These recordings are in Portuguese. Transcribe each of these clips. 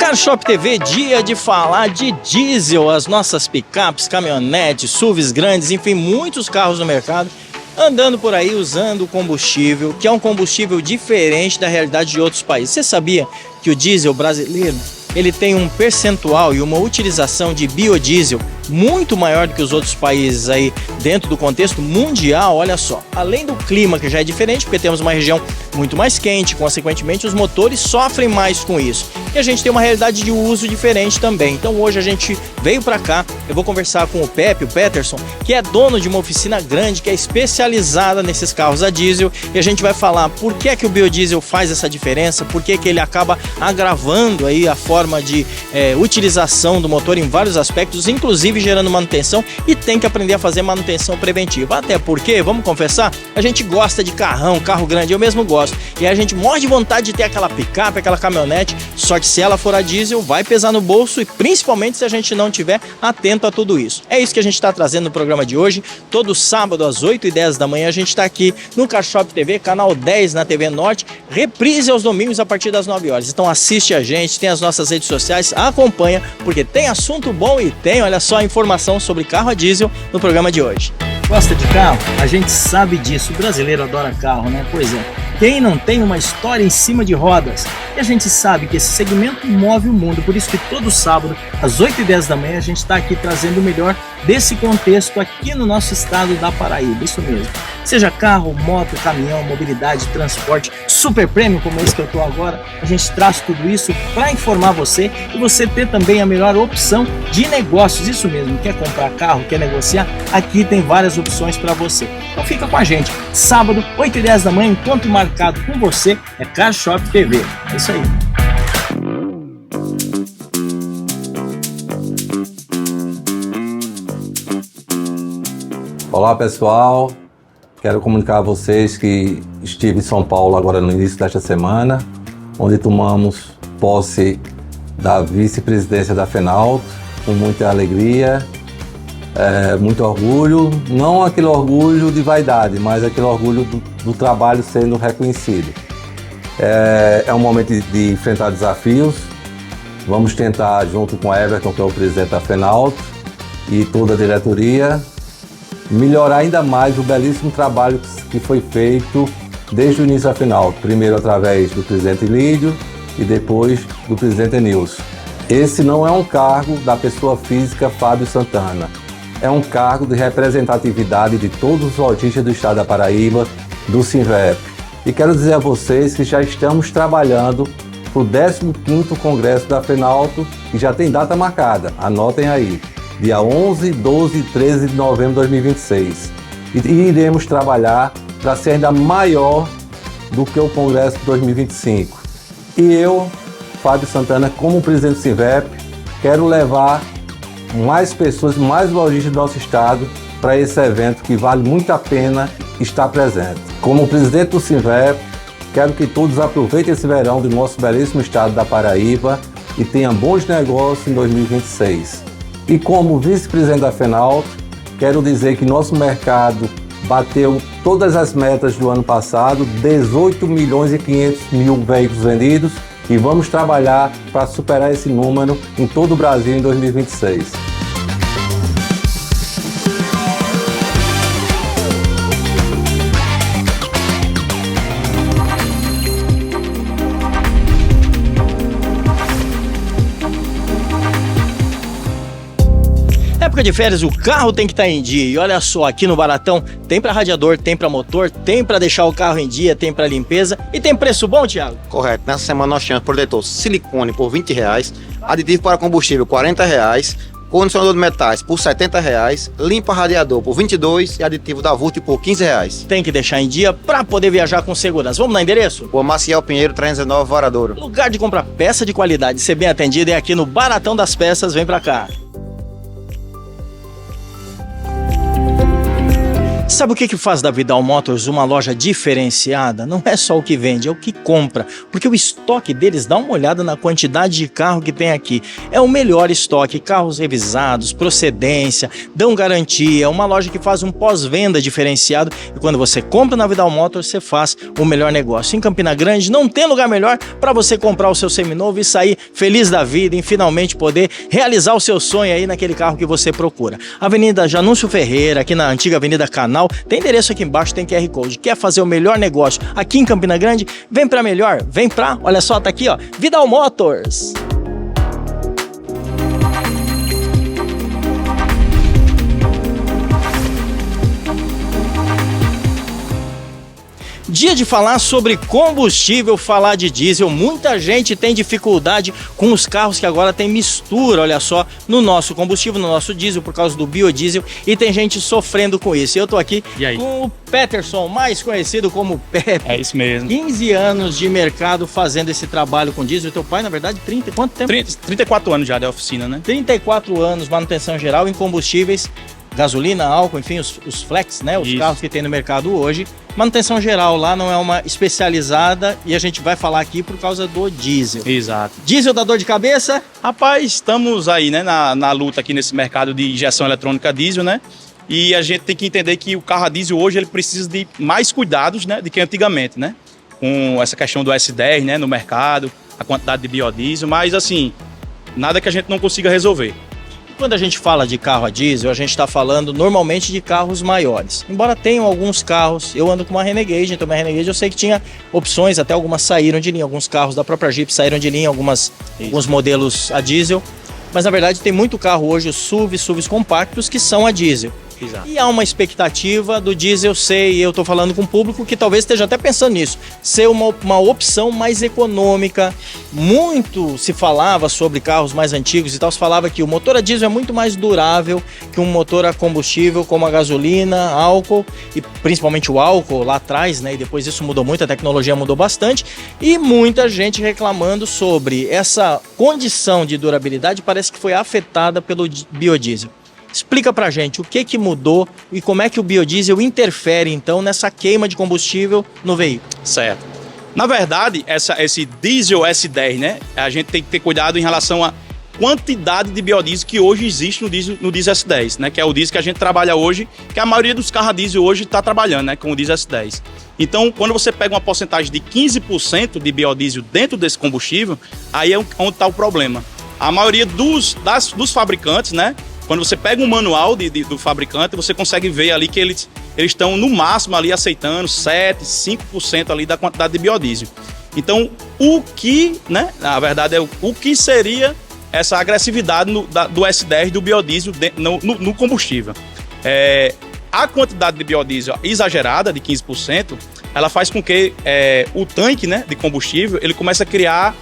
Car Shop TV, dia de falar de diesel, as nossas picapes, caminhonetes, SUVs grandes, enfim, muitos carros no mercado andando por aí usando combustível, que é um combustível diferente da realidade de outros países. Você sabia que o diesel brasileiro ele tem um percentual e uma utilização de biodiesel muito maior do que os outros países aí dentro do contexto mundial? Olha só, além do clima que já é diferente, porque temos uma região muito mais quente, consequentemente os motores sofrem mais com isso. E a gente tem uma realidade de uso diferente também. Então hoje a gente veio para cá, eu vou conversar com o Peterson, que é dono de uma oficina grande, que é especializada nesses carros a diesel, e a gente vai falar por que é que o biodiesel faz essa diferença, por que é que ele acaba agravando aí a forma de utilização do motor em vários aspectos, inclusive gerando manutenção, e tem que aprender a fazer manutenção preventiva. Até porque, vamos confessar, a gente gosta de carrão, carro grande, eu mesmo gosto, e a gente morre de vontade de ter aquela picape, aquela caminhonete, só que se ela for a diesel, vai pesar no bolso, e principalmente se a gente não tiver atento a tudo isso. É isso que a gente está trazendo no programa de hoje. Todo sábado às 8h10 da manhã a gente está aqui no Car Shop TV, canal 10 na TV Norte, reprise aos domingos a partir das 9 horas. Então assiste a gente, tem as nossas redes sociais, acompanha, porque tem assunto bom e tem, olha só, informação sobre carro a diesel no programa de hoje. Gosta de carro? A gente sabe disso, o brasileiro adora carro, né? Pois é, quem não tem uma história em cima de rodas? E a gente sabe que esse segmento move o mundo, por isso que todo sábado, às 8h10 da manhã, a gente está aqui trazendo o melhor desse contexto aqui no nosso estado da Paraíba, isso mesmo. Seja carro, moto, caminhão, mobilidade, transporte, super prêmio como esse que eu estou agora, a gente traz tudo isso para informar você e você ter também a melhor opção de negócios, isso mesmo, quer comprar carro, quer negociar, aqui tem várias opções para você. Então fica com a gente, sábado, 8h10 da manhã, encontro marcado com você, é Car Shop TV, é isso aí. Olá pessoal, quero comunicar a vocês que estive em São Paulo agora no início desta semana, onde tomamos posse da vice-presidência da Fenalto, com muita alegria, muito orgulho, não aquele orgulho de vaidade, mas aquele orgulho do trabalho sendo reconhecido. É um momento de enfrentar desafios, vamos tentar, junto com Everton, que é o presidente da Fenalto, e toda a diretoria, melhorar ainda mais o belíssimo trabalho que foi feito desde o início à final, primeiro através do presidente Lídio e depois do presidente Enilson. Esse não é um cargo da pessoa física Fábio Santana, é um cargo de representatividade de todos os lojistas do estado da Paraíba, do Sinvep. E quero dizer a vocês que já estamos trabalhando para o 15º Congresso da Fenalto, que já tem data marcada, anotem aí. Dia 11, 12 e 13 de novembro de 2026. E iremos trabalhar para ser ainda maior do que o Congresso de 2025. E eu, Fábio Santana, como presidente do Sinvep, quero levar mais pessoas, mais lojistas do nosso estado para esse evento que vale muito a pena estar presente. Como presidente do Sinvep, quero que todos aproveitem esse verão do nosso belíssimo estado da Paraíba e tenham bons negócios em 2026. E como vice-presidente da Fenalto, quero dizer que nosso mercado bateu todas as metas do ano passado, 18 milhões e 500 mil veículos vendidos, e vamos trabalhar para superar esse número em todo o Brasil em 2026. Época de férias, o carro tem que estar em dia. E olha só, aqui no Baratão tem para radiador, tem para motor, tem para deixar o carro em dia, tem para limpeza e tem preço bom, Thiago? Correto. Nessa semana nós temos protetor silicone por R$20, aditivo para combustível R$40, condicionador de metais por R$70, limpa radiador por R$22 e aditivo da Vult por R$15. Tem que deixar em dia para poder viajar com segurança. Vamos no endereço? Rua Maciel Pinheiro 319, Varadouro. Lugar de comprar peça de qualidade e ser bem atendido é aqui no Baratão das Peças. Vem para cá. Sabe o que faz da Vidal Motors uma loja diferenciada? Não é só o que vende, é o que compra. Porque o estoque deles, dá uma olhada na quantidade de carro que tem aqui. É o melhor estoque, carros revisados, procedência, dão garantia. É uma loja que faz um pós-venda diferenciado. E quando você compra na Vidal Motors, você faz o melhor negócio. Em Campina Grande não tem lugar melhor para você comprar o seu seminovo e sair feliz da vida em finalmente poder realizar o seu sonho aí naquele carro que você procura. Avenida Janúncio Ferreira, aqui na antiga Avenida Canal, tem endereço aqui embaixo, tem QR Code. Quer fazer o melhor negócio aqui em Campina Grande? Vem pra melhor, vem pra, olha só, tá aqui ó, Vidal Motors. Dia de falar sobre combustível, falar de diesel. Muita gente tem dificuldade com os carros que agora tem mistura, olha só, no nosso combustível, no nosso diesel, por causa do biodiesel, e tem gente sofrendo com isso. Eu tô aqui com o Peterson, mais conhecido como Pepe. É isso mesmo. 15 anos de mercado fazendo esse trabalho com diesel. Teu pai, na verdade, 30, quanto tempo? 34 anos já de oficina, né? 34 anos, manutenção geral em combustíveis, gasolina, álcool, enfim, os flex, né? Os Isso. Carros que tem no mercado hoje. Manutenção geral lá não é uma especializada e a gente vai falar aqui por causa do diesel. Exato. Diesel dá dor de cabeça? Rapaz, estamos aí, né, na luta aqui nesse mercado de injeção eletrônica diesel, né? E a gente tem que entender que o carro a diesel hoje ele precisa de mais cuidados, né, do que antigamente, né? Com essa questão do S10, né, no mercado, a quantidade de biodiesel, mas assim, nada que a gente não consiga resolver. Quando a gente fala de carro a diesel, a gente está falando normalmente de carros maiores. Embora tenham alguns carros, eu ando com uma Renegade, então uma Renegade eu sei que tinha opções, até algumas saíram de linha, alguns carros da própria Jeep saíram de linha, alguns modelos a diesel. Mas na verdade tem muito carro hoje, os SUVs compactos, que são a diesel. Exato. E há uma expectativa do diesel ser, e eu estou falando com o público que talvez esteja até pensando nisso, ser uma opção mais econômica. Muito se falava sobre carros mais antigos e tal, se falava que o motor a diesel é muito mais durável que um motor a combustível como a gasolina, álcool, e principalmente o álcool lá atrás, né? E depois isso mudou muito, a tecnologia mudou bastante, e muita gente reclamando sobre essa condição de durabilidade, parece que foi afetada pelo biodiesel. Explica pra gente o que mudou e como é que o biodiesel interfere então nessa queima de combustível no veículo. Certo. Na verdade, esse diesel S10, né, a gente tem que ter cuidado em relação à quantidade de biodiesel que hoje existe no diesel S10, né, que é o diesel que a gente trabalha hoje, que a maioria dos carros a diesel hoje está trabalhando, né, com o diesel S10. Então, quando você pega uma porcentagem de 15% de biodiesel dentro desse combustível, aí é onde está o problema. A maioria dos fabricantes, né, quando você pega um manual do fabricante, você consegue ver ali que eles estão no máximo ali aceitando 7, 5% ali da quantidade de biodiesel. Então, o que, né, na verdade, o que seria essa agressividade do S10 do biodiesel no combustível? A quantidade de biodiesel exagerada, de 15%, ela faz com que o tanque, né, de combustível ele comece a criar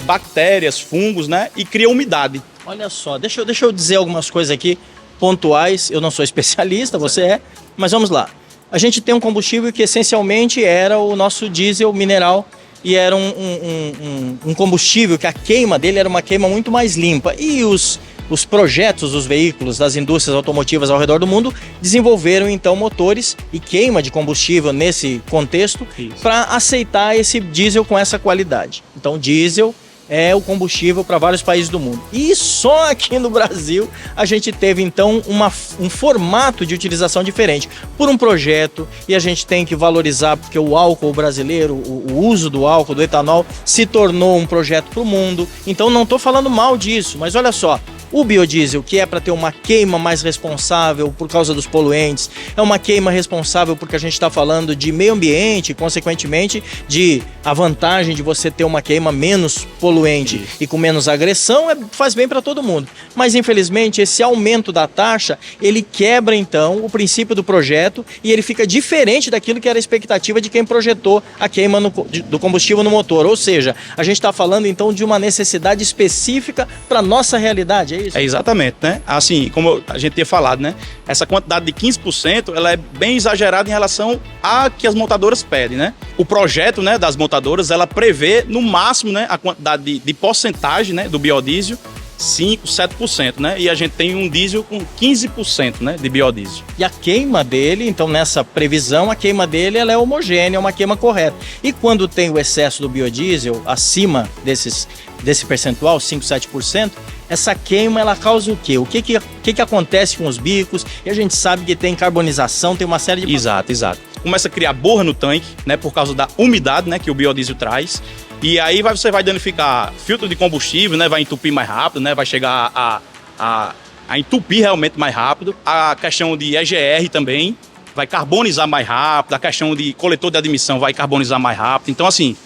bactérias, fungos, né, e cria umidade. Olha só, deixa eu dizer algumas coisas aqui pontuais. Eu não sou especialista, você é, mas vamos lá. A gente tem um combustível que essencialmente era o nosso diesel mineral e era um combustível que a queima dele era uma queima muito mais limpa. E os projetos dos veículos das indústrias automotivas ao redor do mundo desenvolveram então motores e queima de combustível nesse contexto para aceitar esse diesel com essa qualidade. Então diesel é o combustível para vários países do mundo. E só aqui no Brasil a gente teve então um formato de utilização diferente por um projeto, e a gente tem que valorizar porque o álcool brasileiro, o uso do álcool, do etanol, se tornou um projeto para o mundo. Então não estou falando mal disso, mas olha só, o biodiesel, que é para ter uma queima mais responsável por causa dos poluentes, é uma queima responsável porque a gente está falando de meio ambiente, consequentemente de a vantagem de você ter uma queima menos poluente e com menos agressão, faz bem para todo mundo. Mas infelizmente esse aumento da taxa, ele quebra então o princípio do projeto e ele fica diferente daquilo que era a expectativa de quem projetou a queima do combustível no motor. Ou seja, a gente está falando então de uma necessidade específica para nossa realidade. É isso? É exatamente, né? Assim, como a gente tinha falado, né? Essa quantidade de 15%, ela é bem exagerada em relação a que as montadoras pedem, né? O projeto, né, das montadoras, ela prevê no máximo, né, a quantidade de porcentagem, né, do biodiesel, 15%, né? Então, o que seria essa agressividade do S10 5, 7%, né? E a gente tem um diesel com 15%, né, de biodiesel. E a queima dele, então nessa previsão, a queima dele ela é homogênea, é uma queima correta. E quando tem o excesso do biodiesel acima desse percentual, 5, 7%, essa queima ela causa o quê? O que acontece com os bicos? E a gente sabe que tem carbonização, tem uma série de... Exato. Começa a criar borra no tanque, né, por causa da umidade, né, que o biodiesel traz. E aí você vai danificar filtro de combustível, né, vai entupir mais rápido, né, vai chegar a entupir realmente mais rápido. A questão de EGR também vai carbonizar mais rápido. A questão de coletor de admissão vai carbonizar mais rápido. Então, assim,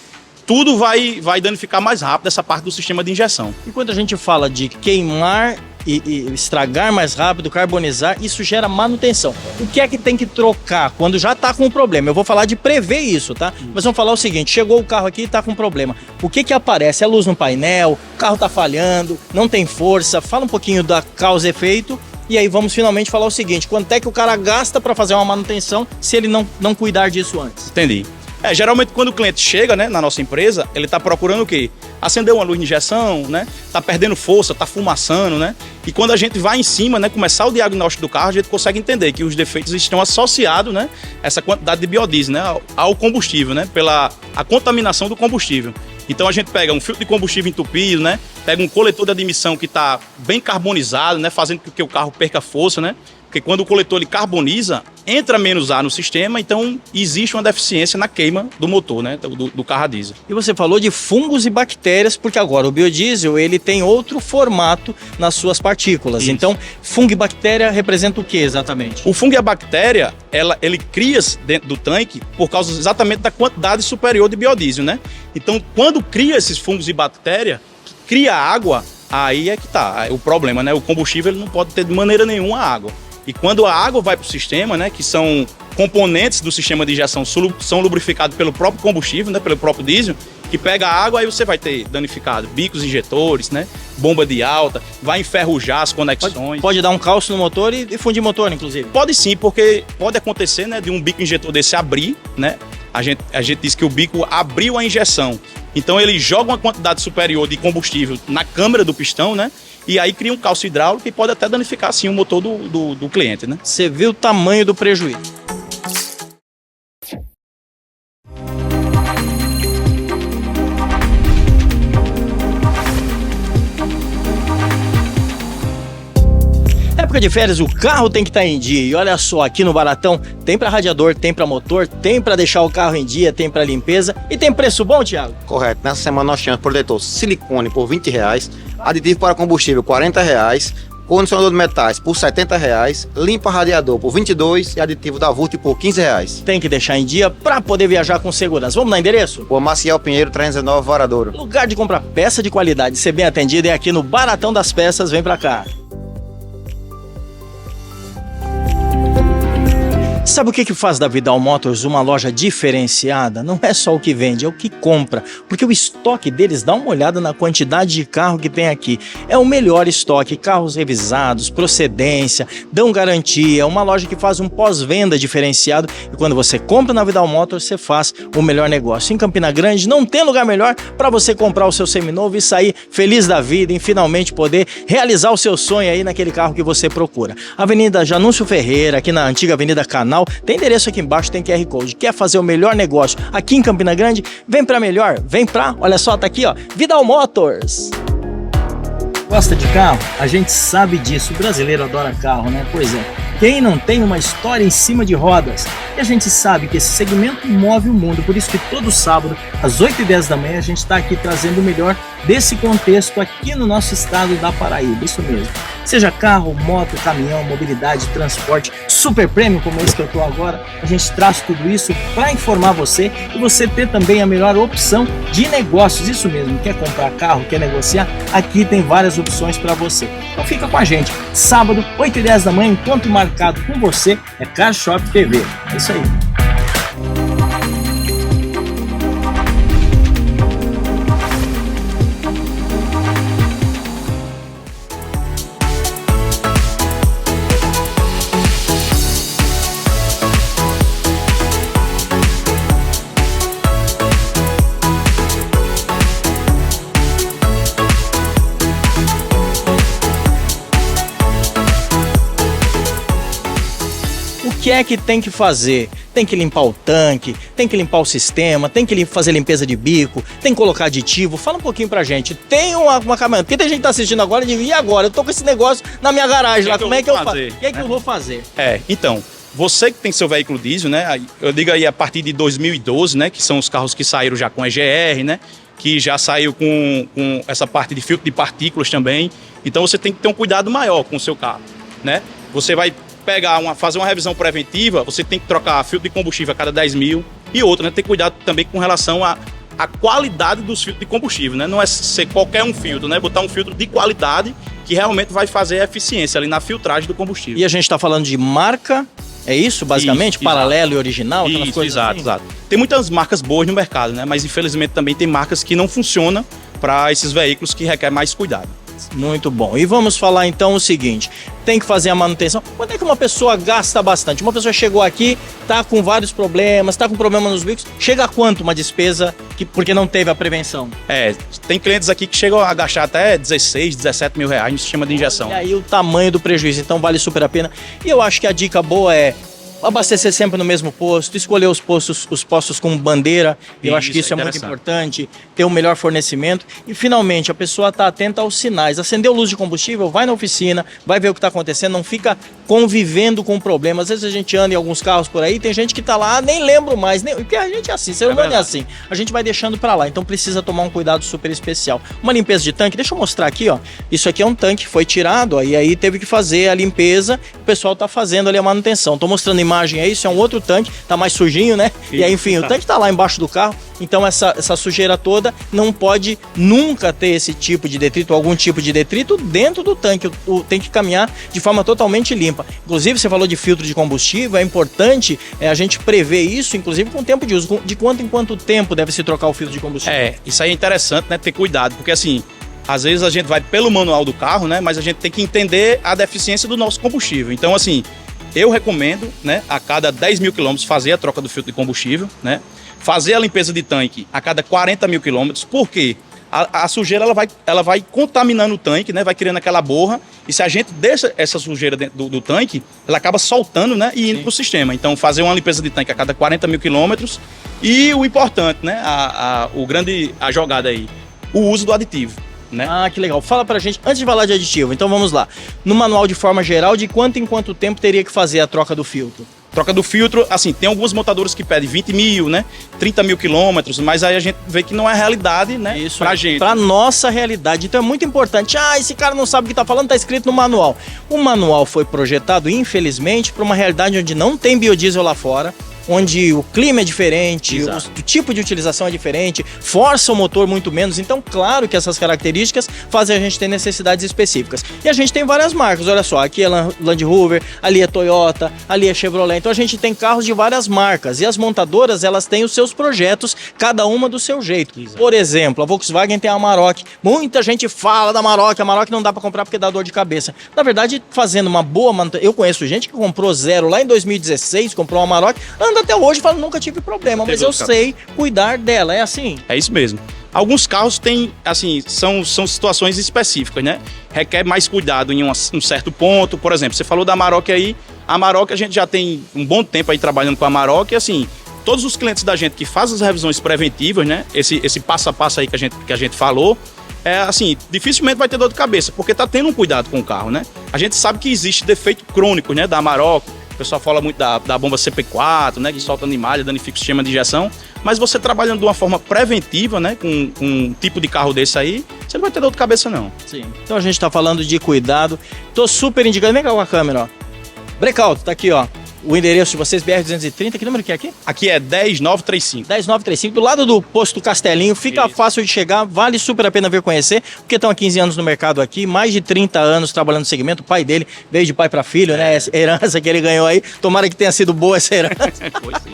tudo vai danificar mais rápido essa parte do sistema de injeção. E quando a gente fala de queimar e estragar mais rápido, carbonizar, isso gera manutenção. O que é que tem que trocar quando já está com um problema? Eu vou falar de prever isso, tá? Mas vamos falar o seguinte, chegou o carro aqui e está com um problema. O que aparece? É luz no painel, o carro está falhando, não tem força. Fala um pouquinho da causa e efeito. E aí vamos finalmente falar o seguinte, quanto é que o cara gasta para fazer uma manutenção se ele não cuidar disso antes? Entendi. Geralmente quando o cliente chega, né, na nossa empresa, ele está procurando o quê? Acender uma luz de injeção, né? Tá perdendo força, tá fumaçando, né? E quando a gente vai em cima, né, começar o diagnóstico do carro, a gente consegue entender que os defeitos estão associados, né, essa quantidade de biodiesel, né, ao combustível, né, pela a contaminação do combustível. Então a gente pega um filtro de combustível entupido, né? Pega um coletor de admissão que está bem carbonizado, né? Fazendo com que o carro perca força, né? Porque quando o coletor ele carboniza, entra menos ar no sistema, então existe uma deficiência na queima do motor, né? Do carro a diesel. E você falou de fungos e bactérias, porque agora o biodiesel ele tem outro formato nas suas partículas. Isso. Então, fungo e bactéria representa o que exatamente? O fungo e a bactéria, ele cria dentro do tanque por causa exatamente da quantidade superior de biodiesel, né? Então, quando cria esses fungos e bactéria, cria água, aí é que tá o problema, né? O combustível ele não pode ter de maneira nenhuma água. E quando a água vai para o sistema, né, que são componentes do sistema de injeção, são lubrificados pelo próprio combustível, né, pelo próprio diesel, que pega a água, aí você vai ter danificado bicos injetores, né, bomba de alta, vai enferrujar as conexões. Pode dar um calço no motor e fundir motor, inclusive? Pode sim, porque pode acontecer, né, de um bico injetor desse abrir, né, a gente diz que o bico abriu a injeção, então ele joga uma quantidade superior de combustível na câmara do pistão, né, e aí cria um calço hidráulico e pode até danificar, sim, o motor do cliente, né? Você viu o tamanho do prejuízo. Época de férias, o carro tem que estar em dia. E olha só, aqui no Baratão tem para radiador, tem para motor, tem para deixar o carro em dia, tem para limpeza e tem preço bom, Thiago? Correto. Nessa semana nós temos protetor silicone por R$20, aditivo para combustível R$40, condicionador de metais por R$70, limpa radiador por R$22 e aditivo da Vult por R$15. Tem que deixar em dia para poder viajar com segurança. Vamos no endereço? O Maciel Pinheiro 319 Varadouro. Lugar de comprar peça de qualidade, ser bem atendido é aqui no Baratão das Peças. Vem para cá. Sabe o que faz da Vidal Motors uma loja diferenciada? Não é só o que vende, é o que compra. Porque o estoque deles, dá uma olhada na quantidade de carro que tem aqui. É o melhor estoque, carros revisados, procedência, dão garantia. É uma loja que faz um pós-venda diferenciado. E quando você compra na Vidal Motors, você faz o melhor negócio. Em Campina Grande não tem lugar melhor para você comprar o seu seminovo e sair feliz da vida em finalmente poder realizar o seu sonho aí naquele carro que você procura. Avenida Janúncio Ferreira, aqui na antiga Avenida Canal, tem endereço aqui embaixo, tem QR Code. Quer fazer o melhor negócio aqui em Campina Grande? Vem pra melhor, vem pra, olha só, tá aqui ó, Vidal Motors. Gosta de carro? A gente sabe disso, o brasileiro adora carro, né? Pois é, quem não tem uma história em cima de rodas? E a gente sabe que esse segmento move o mundo, por isso que todo sábado, às 8h10 da manhã, a gente está aqui trazendo o melhor desse contexto aqui no nosso estado da Paraíba, isso mesmo. Seja carro, moto, caminhão, mobilidade, transporte, super prêmio como esse que eu estou agora, a gente traz tudo isso para informar você e você ter também a melhor opção de negócios, isso mesmo, quer comprar carro, quer negociar, aqui tem várias opções para você. Então fica com a gente, sábado, 8h10 da manhã, encontro marcado com você é Car Shop TV, é isso aí. que é que tem que fazer? Tem que limpar o tanque, tem que limpar o sistema, tem que fazer limpeza de bico, tem que colocar aditivo. Fala um pouquinho pra gente. Tem uma caminhonete, porque tem gente que tá assistindo agora e diz, e agora? Eu tô com esse negócio na minha garagem lá, como é que eu faço? O que é que eu vou fazer? Então, você que tem seu veículo diesel, né? Eu digo aí a partir de 2012, né? Que são os carros que saíram já com EGR, né? Que já saiu com essa parte de filtro de partículas também. Então você tem que ter um cuidado maior com o seu carro, né? Você vai fazer uma revisão preventiva, você tem que trocar filtro de combustível a cada 10 mil e outra, né? Ter cuidado também com relação à qualidade dos filtros de combustível, né? Não é ser qualquer um filtro, né? Botar um filtro de qualidade que realmente vai fazer a eficiência ali na filtragem do combustível. E a gente está falando de marca, é isso, basicamente? Isso, paralelo e original? Aquelas coisas exato, assim? exato. Tem muitas marcas boas no mercado, né? Mas infelizmente também tem marcas que não funcionam para esses veículos que requerem mais cuidado. Muito bom. E vamos falar então o seguinte, tem que fazer a manutenção. Quando é que uma pessoa gasta bastante? Uma pessoa chegou aqui, tá com vários problemas, tá com problema nos bicos, chega a quanto uma despesa porque não teve a prevenção? Tem clientes aqui que chegam a gastar até 16, 17 mil reais no sistema de injeção. E aí o tamanho do prejuízo, então vale super a pena. E eu acho que a dica boa é abastecer sempre no mesmo posto, escolher os postos com bandeira, eu acho que isso é muito importante, ter o melhor fornecimento e finalmente a pessoa está atenta aos sinais, acendeu luz de combustível, vai na oficina, vai ver o que está acontecendo, não fica convivendo com o problema. Às vezes a gente anda em alguns carros por aí, tem gente que está lá, nem lembro mais, porque a gente é assim, ser humano é assim, a gente vai deixando para lá, então precisa tomar um cuidado super especial. Uma limpeza de tanque, deixa eu mostrar aqui, ó, isso aqui é um tanque que foi tirado, ó, e aí teve que fazer a limpeza, o pessoal está fazendo ali a manutenção, estou mostrando imagem aí, isso é um outro tanque, tá mais sujinho, né? E aí, enfim, o tanque tá lá embaixo do carro, então essa sujeira toda não pode nunca ter esse tipo de detrito, algum tipo de detrito dentro do tanque, tem que caminhar de forma totalmente limpa. Inclusive, você falou de filtro de combustível, é importante a gente prever isso, inclusive com o tempo de uso, de quanto em quanto tempo deve se trocar o filtro de combustível. Isso aí é interessante, né? Ter cuidado, porque assim, às vezes a gente vai pelo manual do carro, né? Mas a gente tem que entender a deficiência do nosso combustível. Então, assim, eu recomendo, né, a cada 10 mil quilômetros fazer a troca do filtro de combustível, né? Fazer a limpeza de tanque a cada 40 mil quilômetros, porque a sujeira ela vai contaminando o tanque, né? Vai criando aquela borra, e se a gente deixa essa sujeira dentro do tanque, ela acaba soltando, né? E indo para o sistema. Então, fazer uma limpeza de tanque a cada 40 mil quilômetros e o importante, né? A jogada aí, o uso do aditivo. Né? Ah, que legal. Fala pra gente, antes de falar de aditivo, então vamos lá. No manual de forma geral, de quanto em quanto tempo teria que fazer a troca do filtro? Troca do filtro, assim, tem algumas montadoras que pedem 20 mil, né? 30 mil quilômetros, mas aí a gente vê que não é realidade, né? Isso, pra gente. Pra nossa realidade. Então é muito importante. Esse cara não sabe o que tá falando, tá escrito no manual. O manual foi projetado, infelizmente, para uma realidade onde não tem biodiesel lá fora, onde o clima é diferente, o tipo de utilização é diferente, força o motor muito menos. Então, claro que essas características fazem a gente ter necessidades específicas. E a gente tem várias marcas, olha só, aqui é Land Rover, ali é Toyota, ali é Chevrolet. Então a gente tem carros de várias marcas e as montadoras, elas têm os seus projetos, cada uma do seu jeito. Por exemplo, a Volkswagen tem a Amarok. Muita gente fala da Amarok, a Amarok não dá para comprar porque dá dor de cabeça. Na verdade, fazendo uma boa manutenção, eu conheço gente que comprou zero lá em 2016, comprou uma Amarok, anda até hoje, fala, nunca tive problema, mas eu sei cuidar dela, é assim? É isso mesmo. Alguns carros têm, assim, são situações específicas, né? Requer mais cuidado em um certo ponto. Por exemplo, você falou da Amarok aí, a Amarok a gente já tem um bom tempo aí trabalhando com a Amarok e assim, todos os clientes da gente que fazem as revisões preventivas, né? Esse passo a passo aí que a gente falou, assim, dificilmente vai ter dor de cabeça, porque tá tendo um cuidado com o carro, né? A gente sabe que existe defeito crônico, né, da Amarok. O pessoal fala muito da bomba CP4, né, que solta animalha, danifica o sistema de injeção. Mas você trabalhando de uma forma preventiva, né, com um tipo de carro desse aí, você não vai ter dor de cabeça, não. Sim. Então a gente tá falando de cuidado. Tô super indicando. Vem cá com a câmera, ó. Breakout, tá aqui, ó. O endereço de vocês, BR-230, que número que é aqui? Aqui é 10935. 10935, do lado do posto Castelinho, fica fácil de chegar, vale super a pena vir conhecer, porque estão há 15 anos no mercado aqui, mais de 30 anos trabalhando no segmento, o pai dele veio de pai para filho, né, essa herança que ele ganhou aí, tomara que tenha sido boa essa herança. Foi sim.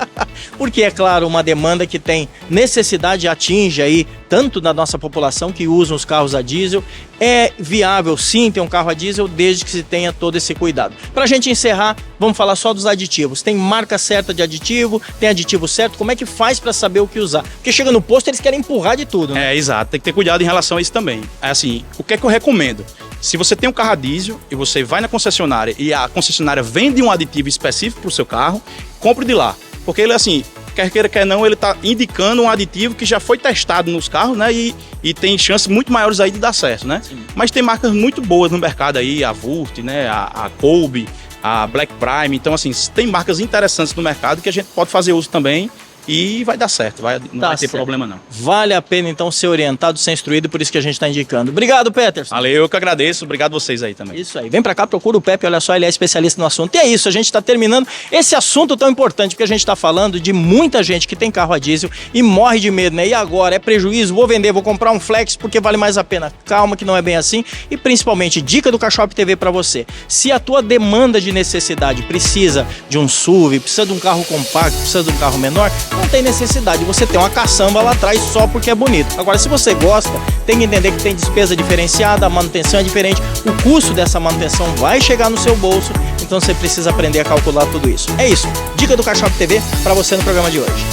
Porque, é claro, uma demanda que tem necessidade, atinge aí tanto da nossa população que usa os carros a diesel, é viável sim ter um carro a diesel, desde que se tenha todo esse cuidado. Para a gente encerrar, vamos falar só dos aditivos. Tem marca certa de aditivo, tem aditivo certo, como é que faz para saber o que usar? Porque chega no posto, eles querem empurrar de tudo, né? Exato, tem que ter cuidado em relação a isso também. Assim, o que é que eu recomendo? Se você tem um carro a diesel e você vai na concessionária e a concessionária vende um aditivo específico para o seu carro, compre de lá. Porque ele, assim, quer queira, quer não, ele está indicando um aditivo que já foi testado nos carros, né? E tem chances muito maiores aí de dar certo, né? Sim. Mas tem marcas muito boas no mercado aí, a Vurt, né? A Kolbe, a Black Prime. Então, assim, tem marcas interessantes no mercado que a gente pode fazer uso também. E vai dar certo, não vai ter problema não. Vale a pena então ser orientado, ser instruído, por isso que a gente está indicando. Obrigado, Peterson. Valeu, eu que agradeço, obrigado vocês aí também. Isso aí, vem pra cá, procura o Pepe, olha só, ele é especialista no assunto. E é isso, a gente está terminando esse assunto tão importante, porque a gente está falando de muita gente que tem carro a diesel e morre de medo, né? E agora, é prejuízo, vou vender, vou comprar um Flex porque vale mais a pena. Calma que não é bem assim. E principalmente, dica do Caixop TV para você. Se a tua demanda de necessidade precisa de um SUV, precisa de um carro compacto, precisa de um carro menor, não tem necessidade de você ter uma caçamba lá atrás só porque é bonito. Agora, se você gosta, tem que entender que tem despesa diferenciada, a manutenção é diferente, o custo dessa manutenção vai chegar no seu bolso, então você precisa aprender a calcular tudo isso. É isso, dica do Caixop TV para você no programa de hoje.